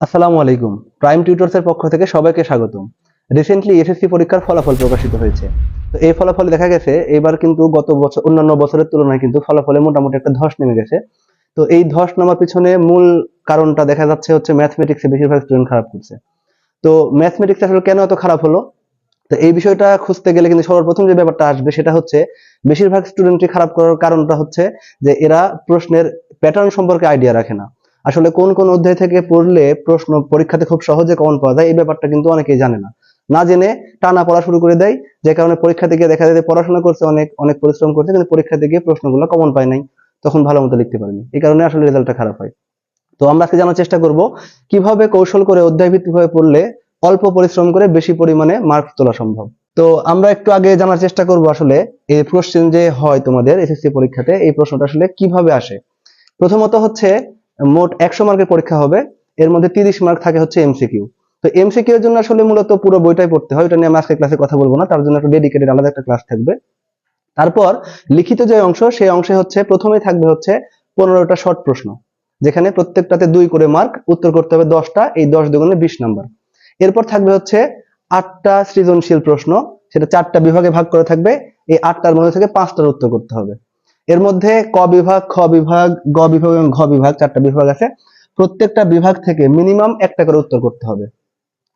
আসসালামু আলাইকুম। প্রাইম টিউটরসের পক্ষ থেকে সবাইকে স্বাগতম। রিসেন্টলি এসএসসি পরীক্ষার ফলাফল প্রকাশিত হয়েছে। তো এই ফলাফলে দেখা গেছে এবার কিন্তু গত বছর অন্যান্য বছরের তুলনায় কিন্তু ফলাফলে মোটামুটি একটা ধস নেমে গেছে। তো এই ধস নামার পিছনে মূল কারণটা দেখা যাচ্ছে হচ্ছে ম্যাথমেটিক্সে বেশিরভাগ স্টুডেন্ট খারাপ করছে। তো ম্যাথমেটিক্স আসলে কেন এত খারাপ হলো? তো এই বিষয়টা খুঁজতে গেলে কিন্তু সর্বপ্রথম যে ব্যাপারটা আসবে সেটা হচ্ছে বেশিরভাগ স্টুডেন্টই খারাপ করার কারণটা হচ্ছে যে এরা প্রশ্নের প্যাটার্ন সম্পর্কে আইডিয়া রাখে না। আসলে কোন কোন অধ্যায় থেকে পড়লে প্রশ্ন পরীক্ষাতে খুব সহজে কমন পাওয়া যায় এই ব্যাপারটা কিন্তু অনেকেই জানে না। না জেনে টানা পড়া শুরু করে দেয়, যে কারণে পরীক্ষাতে গিয়ে দেখা যায় যে পড়াশোনা করছে, অনেক অনেক পরিশ্রম করছে, কিন্তু পরীক্ষাতে গিয়ে প্রশ্নগুলো কমন পায় নাই, তখন ভালো মতো লিখতে পারেনি, এই কারণে আসলে রেজাল্টটা খারাপ হয়। তো আমরা আজকে জানার চেষ্টা করব কিভাবে কৌশল করে অধ্যায় ভিত্তিক ভাবে পড়লে অল্প পরিশ্রম করে বেশি পরিমাণে মার্কস তোলা সম্ভব। তো আমরা একটু আগে জানার চেষ্টা করব আসলে এই প্রশ্ন যে হয় তোমাদের এসএসসি পরীক্ষাতে, এই প্রশ্নটা আসলে কিভাবে আসে। প্রথমত হচ্ছে মোট 100 মার্কের পরীক্ষা হবে, এর মধ্যে 30 মার্ক থাকে হচ্ছে এমসিকিউ। তো এমসিকিউ এর জন্য আসলে মূলত পুরো বইটাই পড়তে হয়, এটা নিয়ে আমি আজকে ক্লাসে কথা বলবো না, তার জন্য একটা ডেডিকেটেড আলাদা একটা ক্লাস থাকবে। তারপর লিখিত যে অংশ, সেই অংশে হচ্ছে প্রথমেই থাকবে হচ্ছে 15টা শর্ট প্রশ্ন, যেখানে প্রত্যেকটাতে 2 করে মার্ক, উত্তর করতে হবে 10টা, এই 10 দুগুণে 20 নাম্বার। এরপর থাকবে হচ্ছে 8টা সৃজনশীল প্রশ্ন, সেটা 4টা বিভাগে ভাগ করে থাকবে, এই 8টার মধ্যে থেকে 5টার উত্তর করতে হবে। এর মধ্যে ক বিভাগ, খ বিভাগ, গ বিভাগ এবং ঘ বিভাগ, 4টা বিভাগ আছে। প্রত্যেকটা বিভাগ থেকে মিনিমাম একটা করে উত্তর করতে হবে।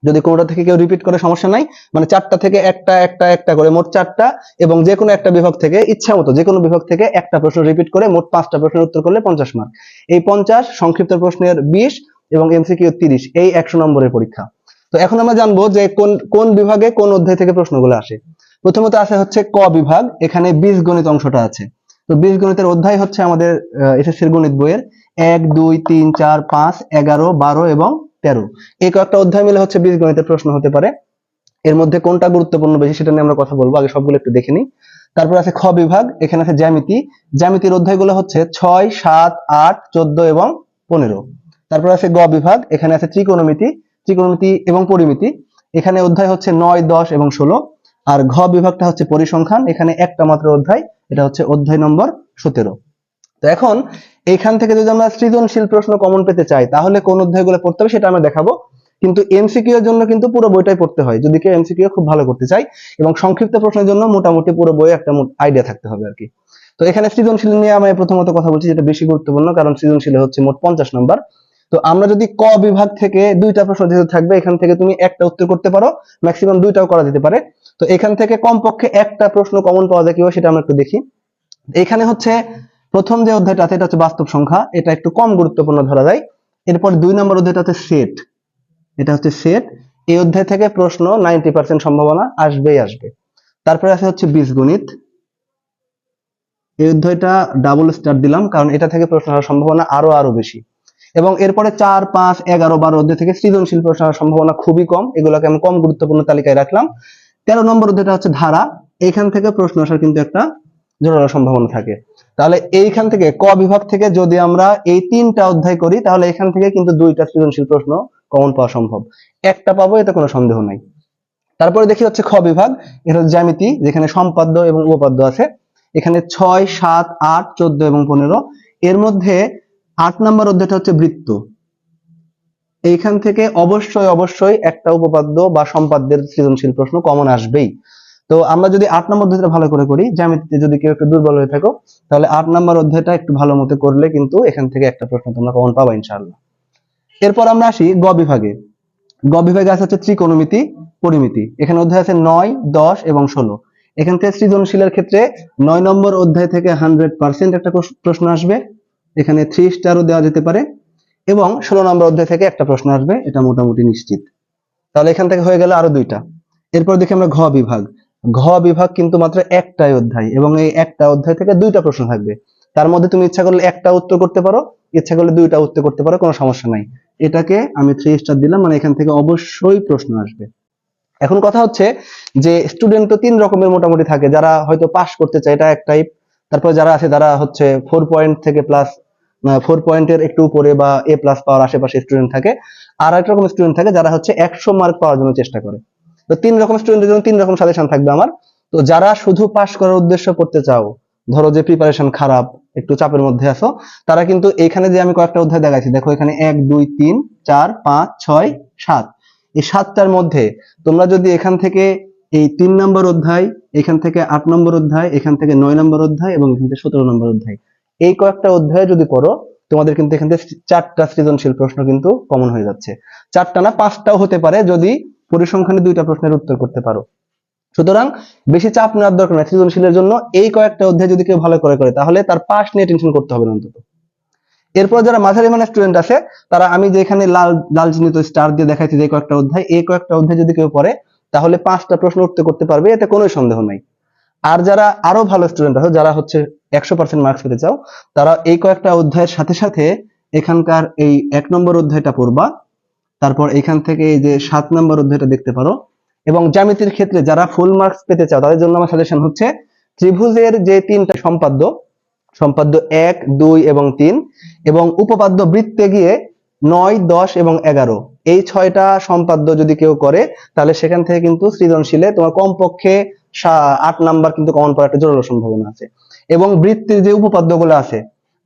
যদি কোনোটা থেকে কেউ রিপিট করে সমস্যা নাই, মানে 4টা থেকে একটা একটা একটা করে মোট 4টা, এবং যে কোনো একটা বিভাগ থেকে ইচ্ছা মতো যে কোনো বিভাগ থেকে একটা প্রশ্ন রিপিট করে মোট 5টা প্রশ্নের উত্তর করলে 50 মার্ক। এই 50, সংক্ষিপ্ত প্রশ্নের 20 এবং এমসিকিউ 30, এই 100 নম্বরের পরীক্ষা। তো এখন আমরা জানবো যে কোন কোন বিভাগে কোন অধ্যায় থেকে প্রশ্নগুলো আসে। প্রথমত আছে হচ্ছে ক বিভাগ, এখানে বীজগণিত অংশটা আছে। তো বীজগণিতের অধ্যায় হচ্ছে আমাদের এসএসসির গণিত বইয়ের 1, 2, 3, 4, 5, 11, 12 এবং 13, এই কয়েকটা অধ্যায় মিলে হচ্ছে বীজগণিতের প্রশ্ন হতে পারে। এর মধ্যে কোনটা গুরুত্বপূর্ণ বেশি সেটা নিয়ে আমরা কথা বলবো, আগে সবগুলো একটু দেখে নিই। তারপর আছে খ বিভাগ, এখানে আছে জ্যামিতি। জ্যামিতির অধ্যায়গুলো হচ্ছে 6, 7, 8, 14 এবং 15। তারপর আছে গ বিভাগ, এখানে আছে ত্রিকোণমিতি, ত্রিকোণমিতি এবং পরিমিতি, এখানে অধ্যায় হচ্ছে 9, 10 এবং 16। আর ঘ বিভাগটা হচ্ছে পরিসংখ্যান, এখানে একটা মাত্র অধ্যায়, এটা হচ্ছে অধ্যায় নম্বর 17। তো এখন এইখান থেকে যদি আমরা সৃজনশীল প্রশ্ন কমন পেতে চাই তাহলে কোন অধ্যায়গুলো পড়তে হবে সেটা আমরা দেখাবো। কিন্তু এমসিকিউ এর জন্য কিন্তু পুরো বইটাই পড়তে হয় যদি কেউ এমসিকিউ খুব ভালো করতে চায়, এবং সংক্ষিপ্ত প্রশ্নের জন্য মোটামুটি পুরো বইয়ে একটা আইডিয়া থাকতে হবে আর কি। তো এখানে সৃজনশীল নিয়ে আমি প্রথমত কথা বলছি, যেটা বেশি গুরুত্বপূর্ণ, কারণ সৃজনশীল হচ্ছে মোট 50 নাম্বার। তো আমরা যদি ক বিভাগ থেকে 2টা প্রশ্ন যেহেতু থাকবে, এখান থেকে তুমি একটা উত্তর করতে পারো, ম্যাক্সিমাম 2টাও করা যেতে পারে। তো এখান থেকে কমপক্ষে একটা প্রশ্ন কমন পাওয়া যায় কিভাবে সেটা আমরা একটু দেখি। এখানে হচ্ছে প্রথম যে অধ্যায়টা আছে এটা হচ্ছে বাস্তব সংখ্যা, এটা একটু কম গুরুত্বপূর্ণ ধরা যায়। এরপর 2 নম্বর অধ্যায়টা হচ্ছে সেট, এটা হচ্ছে সেট, এই অধ্যায় থেকে প্রশ্ন 90% সম্ভাবনা আসবেই আসবে। তারপরে আছে হচ্ছে বীজগণিত, এই অধ্যায়টা ডাবল স্টার দিলাম কারণ এটা থেকে প্রশ্ন হওয়ার সম্ভাবনা আরো আরো বেশি। এবং এরপরে 4, 5, 11, 12 অধ্যায় থেকে সৃজনশীল প্রশ্ন হওয়ার সম্ভাবনা খুবই কম, এগুলোকে আমি কম গুরুত্বপূর্ণ তালিকায় রাখলাম। 13 নম্বর অধ্যায়টা হচ্ছে ধারা, এখান থেকে প্রশ্ন আসার কিন্তু একটা জোরালো সম্ভাবনা থাকে। তাহলে এইখান থেকে ক বিভাগ থেকে যদি আমরা এই 3টা অধ্যায় করি তাহলে এখান থেকে কিন্তু 2টা সৃজনশীল প্রশ্ন কমন পাওয়া সম্ভব, একটা পাবো এতে কোনো সন্দেহ নাই। তারপরে দেখি হচ্ছে খ বিভাগ, এটা হচ্ছে জ্যামিতি, যেখানে সম্পাদ্য এবং উপপাদ্য আছে। এখানে 6, 7, 8, 14 এবং 15। এর মধ্যে 8 নম্বর অধ্যায়টা হচ্ছে বৃত্ত, এইখান থেকে অবশ্যই অবশ্যই একটা উপপাদ্য বা সম্পাদ্যের সৃজনশীল প্রশ্ন কমন আসবেই। তো আমরা যদি 8 নম্বর অধ্যায়টা ভালো করে করি, জ্যামিতিতে যদি কেউ একটু দুর্বল হয়ে থাকো তাহলে 8 নম্বর অধ্যায়টা একটু ভালো মতো করলে কিন্তু এখান থেকে একটা প্রশ্ন তোমরা কমন পাবা ইনশাআল্লাহ। এরপর আমরা আসি গ বিভাগে। গ বিভাগে আছে হচ্ছে ত্রিকোণমিতি, পরিমিতি, এখানে অধ্যায় আছে 9, 10 এবং 16। এখান থেকে সৃজনশীলের ক্ষেত্রে 9 নম্বর অধ্যায় থেকে 100% একটা প্রশ্ন আসবে, এখানে 3 স্টারও দেওয়া যেতে পারে, এবং 16 নম্বর অধ্যায় থেকে একটা প্রশ্ন আসবে, এটা মোটামুটি নিশ্চিত। তাহলে এখান থেকে হয়ে গেল আরো 2টা। এরপর দেখি আমরা ঘ বিভাগ। ঘ বিভাগ কিন্তু মাত্র একটাই অধ্যায়, এবং এই একটা অধ্যায় থেকে 2টা প্রশ্ন থাকবে, তার মধ্যে তুমি ইচ্ছা করলে একটা উত্তর করতে পারো, ইচ্ছা করলে 2টা উত্তর করতে পারো, কোনো সমস্যা নাই। এটাকে আমি 3 স্টার দিলাম, মানে এখান থেকে অবশ্যই প্রশ্ন আসবে। এখন কথা হচ্ছে যে স্টুডেন্ট তো 3 রকমের মোটামুটি থাকে, যারা হয়তো পাস করতে চায়, এটা এক টাইপ। তারপর যারা আছে যারা হচ্ছে 4 পয়েন্ট থেকে প্লাস, 4 পয়েন্টের একটু উপরে বা এ প্লাস পাওয়ার আশেপাশে স্টুডেন্ট থাকে। আর এক রকম স্টুডেন্ট থাকে যারা হচ্ছে 100 মার্ক পাওয়ার জন্য চেষ্টা করে। তো 3 রকম স্টুডেন্টের জন্য 3 রকম সাজেশন থাকবে আমার। তো যারা শুধু পাস করার উদ্দেশ্য করতে চাও ধরো যে প্রিপারেশন খারাপ, একটু চাপের মধ্যে আছো, তারা কিন্তু এখানে যে আমি কয়েকটা অধ্যায় দেখাইছি, দেখো এখানে 1 2 3 4 5 6 7, এই 7টার মধ্যে তোমরা যদি এখান থেকে এই 3 নম্বর অধ্যায়, এখান থেকে 8 নম্বর অধ্যায়, এখান থেকে 9 নম্বর অধ্যায় এবং এখান থেকে 17 নম্বর অধ্যায়, এই কয়েকটা অধ্যায় যদি পড়ো, তোমাদের কিন্তু এখান থেকে 4টা সৃজনশীল প্রশ্ন কিন্তু কমন হয়ে যাচ্ছে। 4টা না 5টাও হতে পারে যদি পরিসংখ্যানে 2টা প্রশ্নের উত্তর করতে পারো। সুতরাং বেশি চাপ নেওয়ার দরকার নাই সৃজনশীলের জন্য। এই কয়েকটা অধ্যায় যদি কেউ ভালো করে তাহলে তার পাস নিয়ে টেনশন করতে হবে না অন্তত। এরপর যারা মাঝারি মানের স্টুডেন্ট আছে, তারা আমি যে এখানে লাল লাল চিহ্নিত স্টার দিয়ে দেখাইছি যে কয়েকটা অধ্যায়, এই কয়েকটা অধ্যায় যদি কেউ পড়ে তাহলে 5টা প্রশ্ন উত্তর করতে পারবে, এতে কোনো সন্দেহ নাই। আর যারা আরো ভালো স্টুডেন্ট আছে, যারা হচ্ছে 100% মার্কস পেতে চাও, তারা এই কয়েকটা অধ্যায়ের সাথে সাথে এখানকার এই 1 নম্বর অধ্যায়টা পড়বা, তারপর এখান থেকে এই যে 7 নম্বর অধ্যায়টা দেখতে পারো। এবং জ্যামিতির ক্ষেত্রে যারা ফুল মার্কস পেতে চাও তাদের জন্য আমার সাজেশন হচ্ছে ত্রিভুজের যে 3টা সম্পাদ্য, সম্পাদ্য 1 2 এবং 3, এবং উপপাদ্য বৃত্তে গিয়ে 9 10 এবং 11, এই 6টা সম্পাদ্য যদি কেউ করে তাহলে সেখান থেকে কিন্তু সৃজনশীলে তোমার কমপক্ষে 8 নাম্বার কিন্তু কমন পাওয়ার একটা জোরালো সম্ভাবনা আছে। এবং বৃত্তির যে উপপাদ্যগুলো আছে,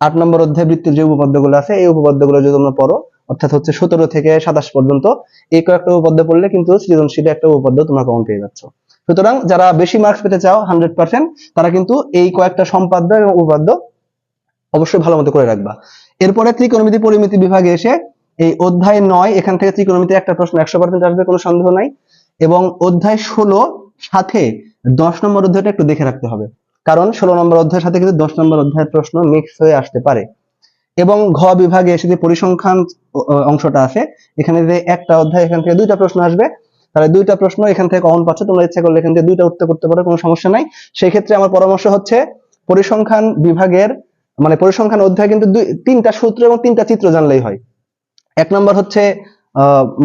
8 নম্বর অধ্যায়ে বৃত্তির যে উপপাদ্যগুলো আছে, এই উপপাদ্যগুলো যদি তোমরা পড়ো, অর্থাৎ হচ্ছে 17 থেকে 27 পর্যন্ত, এই কয়েকটা উপপাদ্য পড়লে কিন্তু সৃজনশীলে একটা উপপাদ্য তোমরা কমন পেয়ে যাচ্ছ। সুতরাং যারা বেশি মার্কস পেতে চাও 100%, তারা কিন্তু এই কয়েকটা সম্পাদ্য এবং উপপাদ্য অবশ্যই ভালো মতো করে রাখবা। এরপরে ত্রিকোণমিতি পরিমিতি বিভাগে এসে এই অধ্যায় 9, এখান থেকে ত্রিকোণমিতি একটা প্রশ্ন 100% আসবে, কোনো সন্দেহ নাই। এবং অধ্যায় 16 সাথে 10 নম্বর অধ্যায়টা একটু দেখে রাখতে হবে, কারণ 16 নম্বর অধ্যায়ের সাথে কিন্তু 10 নম্বর অধ্যায়ের প্রশ্ন মিক্স হয়ে আসতে পারে। এবং ঘ বিভাগে এসে যে পরিসংখ্যান অংশটা আছে, এখানে যে একটা অধ্যায়, এখান থেকে 2টা প্রশ্ন আসবে, তাহলে 2টা প্রশ্ন এখান থেকে কমন পাচ্ছ, তোমরা ইচ্ছা করলে এখান থেকে 2টা উত্তর করতে পারো, কোনো সমস্যা নাই। সেই ক্ষেত্রে আমার পরামর্শ হচ্ছে পরিসংখ্যান বিভাগের মানে পরিসংখ্যান অধ্যায় কিন্তু 3টা সূত্র এবং 3টা চিত্র জানলেই হয়। 1 নম্বর হচ্ছে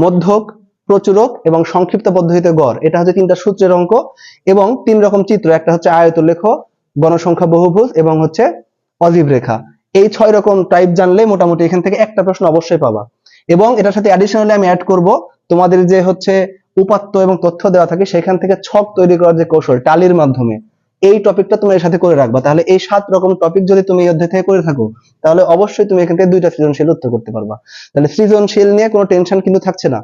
মধ্যক, প্রচুরক এবং সংক্ষিপ্ত পদ্ধতিতে গড়, এটা হচ্ছে 3টা সূত্রের অঙ্ক, এবং 3 রকম চিত্র, একটা হচ্ছে আয়তলেখ, গণসংখ্যা বহুভুজ এবং হচ্ছে অজীব রেখা। এই 6 রকম টাইপ জানলে মোটামুটি এখান থেকে একটা প্রশ্ন অবশ্যই পাবা। এবং এটার সাথে অ্যাডিশনালি আমি অ্যাড করব তোমাদের যে হচ্ছে উপাত্ত এবং তথ্য দেওয়া থাকে, সেখান থেকে ছক তৈরি করার যে কৌশল টালির মাধ্যমে, এই টপিকটা তুমি এর সাথে করে রাখবা। তাহলে এই 7 রকম টপিক যদি তুমি এই অধ্যায় থেকে করে থাকো, তাহলে অবশ্যই তুমি এখান থেকে 2টা সৃজনশীল উত্তর করতে পারবা। তাহলে সৃজনশীল নিয়ে কোনো টেনশন কিন্তু থাকছে না।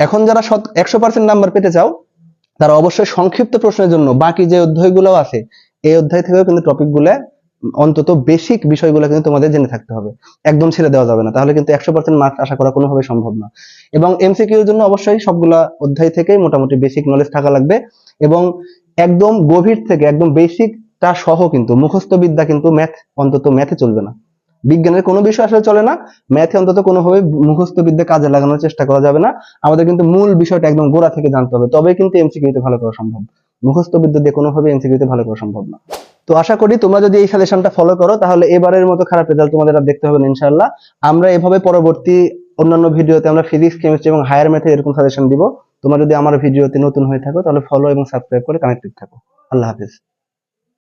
এখন যারা 100% নাম্বার পেতে চাও, তারা অবশ্যই সংক্ষিপ্ত প্রশ্নের জন্য বাকি যে অধ্যায়গুলো আছে, এই অধ্যায় থেকেও কিন্তু টপিকগুলো, অন্তত বেসিক বিষয়গুলো কিন্তু তোমাদের জেনে থাকতে হবে, একদম ছেড়ে দেওয়া যাবে না, তাহলে কিন্তু 100% মার্কস আশা করা কোনোভাবে সম্ভব না। এবং এমসিকিউর জন্য অবশ্যই সবগুলা অধ্যায় থেকেই মোটামুটি বেসিক নলেজ থাকা লাগবে, এবং একদম গভীর থেকে একদম বেসিকটা সহ কিন্তু মুখস্থ বিদ্যা কিন্তু ম্যাথ, অন্তত ম্যাথে চলবে না। বিজ্ঞানের কোনো বিষয় আসলে চলে না, ম্যাথে অন্তত কোনোভাবে মুখস্থ বিদ্যা কাজে লাগানোর চেষ্টা করা যাবে না। আমাদের কিন্তু মূল বিষয়টা একদম গোড়া থেকে জানতে হবে, তবেই কিন্তু এমসিকিউতে ভালো করা সম্ভব। মুখস্থ বিদ্যা দিয়ে কোনোভাবে এমসিকিউতে ভালো করা সম্ভব না। তো আশা করি তোমরা যদি এই সাজেশনটা ফলো করো, তাহলে এবারের মতো খারাপ রেজাল্ট তোমাদের আর দেখতে হবে না ইনশাআল্লাহ। আমরা এভাবে পরবর্তী অন্যান্য ভিডিওতে আমরা ফিজিক্স, কেমিস্ট্রি এবং হায়ার ম্যাথে এরকম সাজেশন দিব। তোমরা যদি আমার ভিডিওতে নতুন হয়ে থাকো, তাহলে ফলো এবং সাবস্ক্রাইব করে কানেক্টেড থাকো। আল্লাহ হাফেজ।